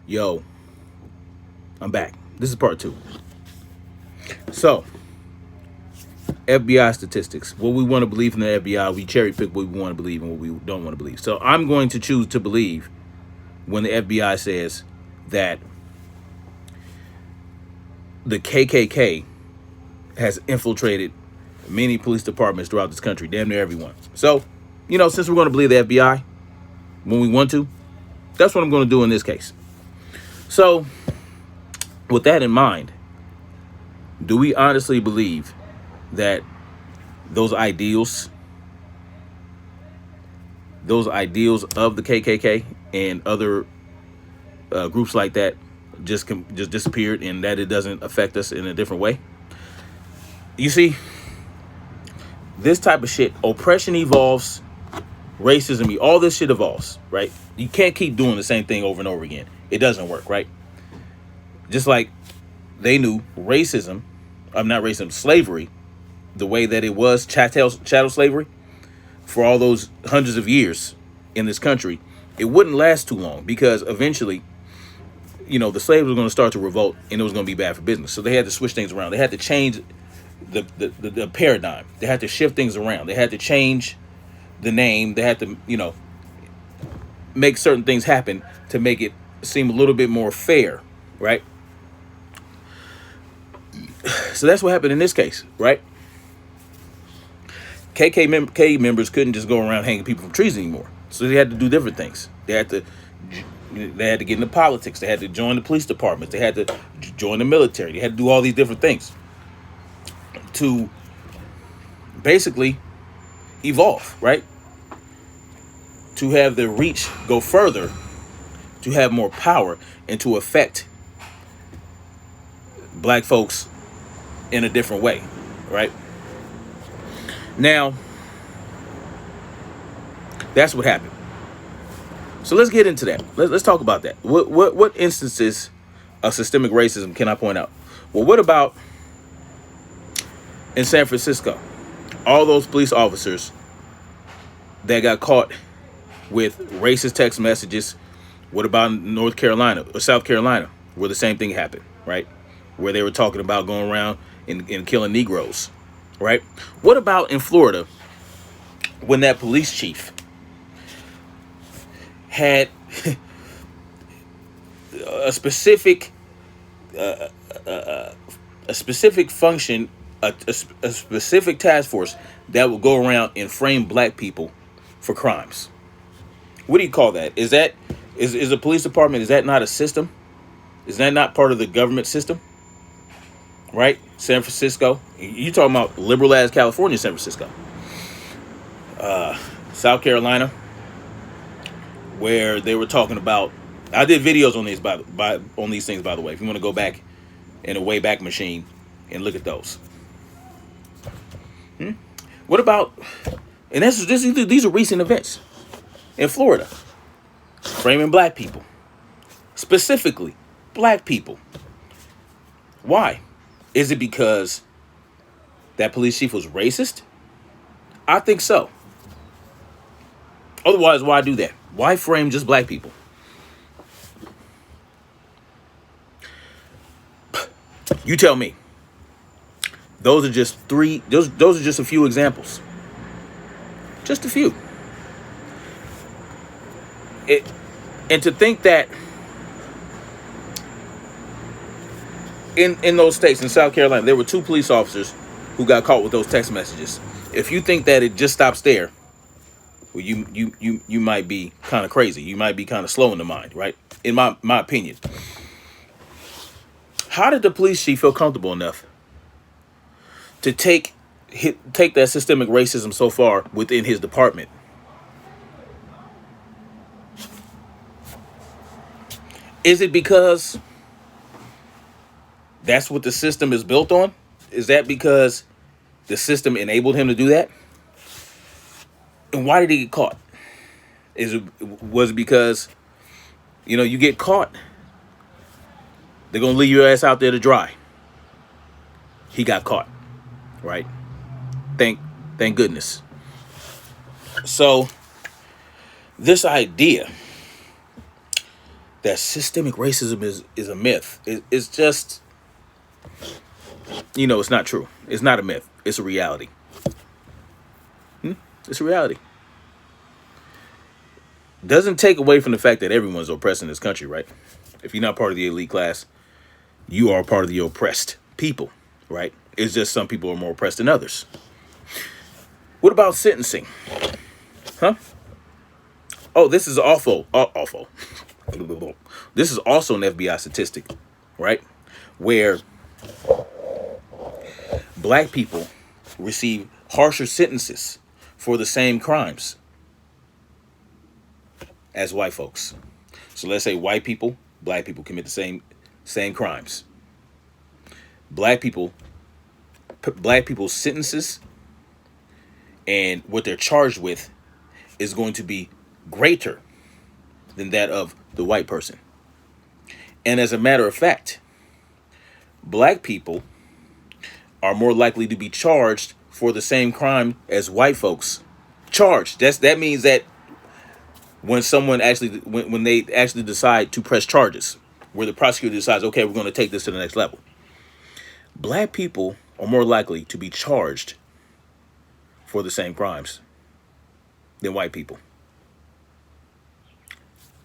Yo, I'm back. This is part two. So, FBI statistics. What we want to believe from the FBI, we cherry pick what we want to believe and what we don't want to believe. So, I'm going to choose to believe when the FBI says that the KKK has infiltrated many police departments throughout this country, damn near everyone. So, since we're going to believe the FBI when we want to, that's what I'm going to do in this case. So, with that in mind, do we honestly believe that those ideals of the KKK and other groups like that just disappeared, and that it doesn't affect us in a different way? You see, this type of shit, oppression evolves, racism, all this shit evolves, right? You can't keep doing the same thing over and over again. It doesn't work, right? Just like they knew racism, not racism, slavery, the way that it was chattel slavery for all those hundreds of years in this country, it wouldn't last too long because eventually, the slaves were going to start to revolt and it was going to be bad for business. So they had to switch things around. They had to change the paradigm. They had to shift things around. They had to change the name. They had to, make certain things happen to make it seem a little bit more fair, right? So that's what happened in this case, right? KKK members couldn't just go around hanging people from trees anymore. So they had to do different things. They had to get into politics. They had to join the police departments. They had to join the military. They had to do all these different things to basically evolve, right? To have their reach go further, to have more power, and to affect black folks in a different way, right? Now, that's what happened. So let's get into that. Let's talk about that. What instances of systemic racism can I point out? Well, what about in San Francisco? All those police officers that got caught with racist text messages. What about North Carolina or South Carolina, where the same thing happened, right? Where they were talking about going around and killing Negroes, right? What about in Florida, when that police chief had a specific function, a specific task force that would go around and frame black people for crimes? What do you call that? Is a police department, is that not a system? Is that not part of the government system? Right? San Francisco. You talking about liberal ass California, San Francisco. South Carolina, where they were talking about, I did videos on these on these things, by the way. If you want to go back in a Wayback Machine and look at those. What about, and these are recent events in Florida, framing black people, specifically black people. Why? Is it because that police chief was racist? I think so. Otherwise, why do that? Why frame just black people? You tell me. Those are just those are just a few examples. Just a few. And to think that in those states, in South Carolina, there were 2 police officers who got caught with those text messages. If you think that it just stops there, well, you might be kind of crazy. You might be kind of slow in the mind, right? In my opinion. How did the police chief feel comfortable enough to take that systemic racism so far within his department? Is it because that's what the system is built on? Is that because the system enabled him to do that? And why did he get caught? Was it because, you get caught, they're going to leave your ass out there to dry? He got caught, right? Thank goodness. So this idea that systemic racism is a myth. It's just, it's not true. It's not a myth. It's a reality. It's a reality. Doesn't take away from the fact that everyone's oppressed in this country, right? If you're not part of the elite class, you are part of the oppressed people, right? It's just some people are more oppressed than others. What about sentencing? Huh? Oh, this is awful. Awful. This is also an FBI statistic, right? Where black people receive harsher sentences for the same crimes as white folks. So let's say white people, black people commit the same crimes. Black people's sentences and what they're charged with is going to be greater than that of the white person. And as a matter of fact, black people are more likely to be charged for the same crime as white folks. Charged. That means that when when they actually decide to press charges, where the prosecutor decides, okay, we're going to take this to the next level, black people are more likely to be charged for the same crimes than white people.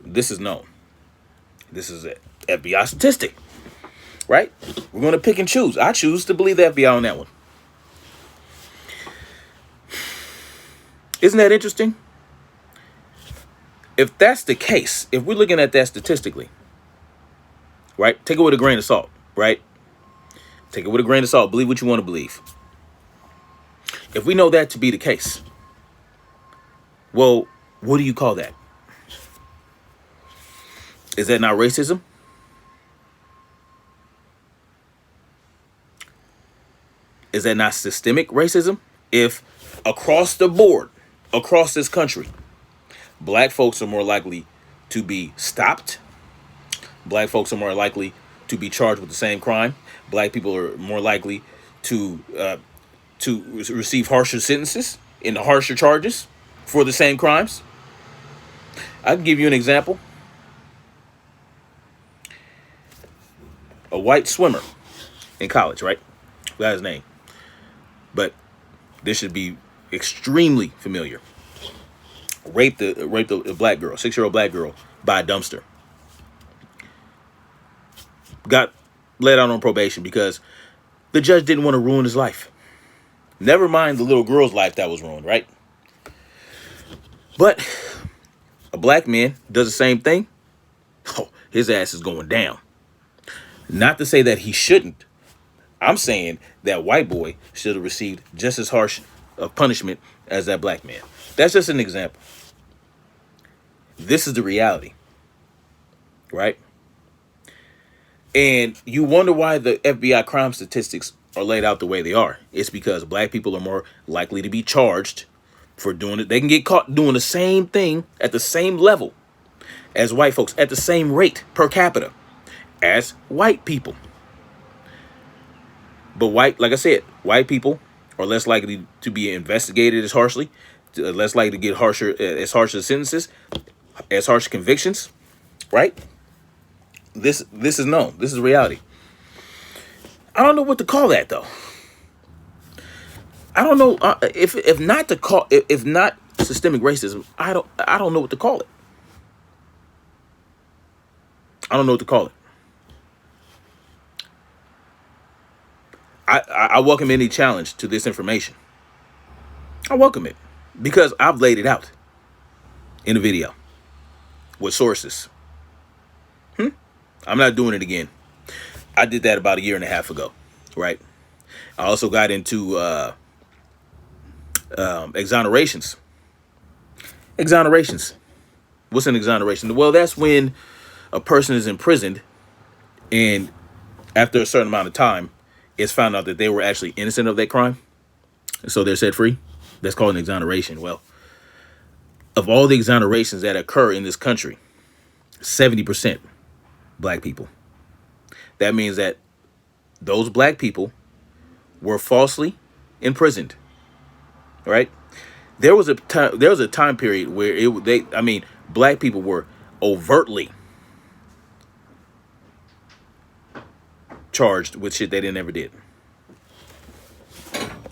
This is known. This is an FBI statistic, right? We're going to pick and choose. I choose to believe the FBI on that one. Isn't that interesting? If that's the case, if we're looking at that statistically, right? Take it with a grain of salt, right? Take it with a grain of salt. Believe what you want to believe. If we know that to be the case, well, what do you call that? Is that not racism? Is that not systemic racism? If across the board, across this country, black folks are more likely to be stopped, black folks are more likely to be charged with the same crime, black people are more likely to receive harsher sentences and harsher charges for the same crimes. I can give you an example. A white swimmer in college, right? Forgot his name, but this should be extremely familiar. Raped a black girl, 6-year-old black girl, by a dumpster. Got let out on probation because the judge didn't want to ruin his life. Never mind the little girl's life that was ruined, right? But a black man does the same thing. Oh, his ass is going down. Not to say that he shouldn't. I'm saying that white boy should have received just as harsh of punishment as that black man. That's just an example. This is the reality, right? And you wonder why the FBI crime statistics are laid out the way they are. It's because black people are more likely to be charged for doing it. They can get caught doing the same thing at the same level as white folks, at the same rate per capita as white people. But like I said, white people are less likely to be investigated as harshly, less likely to get as harsh as sentences, as harsh convictions, right? This is known. This is reality. I don't know what to call that though. I don't know if not systemic racism. I don't know what to call it. I don't know what to call it. I welcome any challenge to this information. I welcome it because I've laid it out in a video with sources. I'm not doing it again. I did that about 1.5 years ago, right? I also got into exonerations. Exonerations. What's an exoneration? Well, that's when a person is imprisoned and after a certain amount of time, it's found out that they were actually innocent of that crime. So they're set free. That's called an exoneration. Well, of all the exonerations that occur in this country, 70% black people. That means that those black people were falsely imprisoned, right? There was a time period where black people were overtly charged with shit they didn't ever did.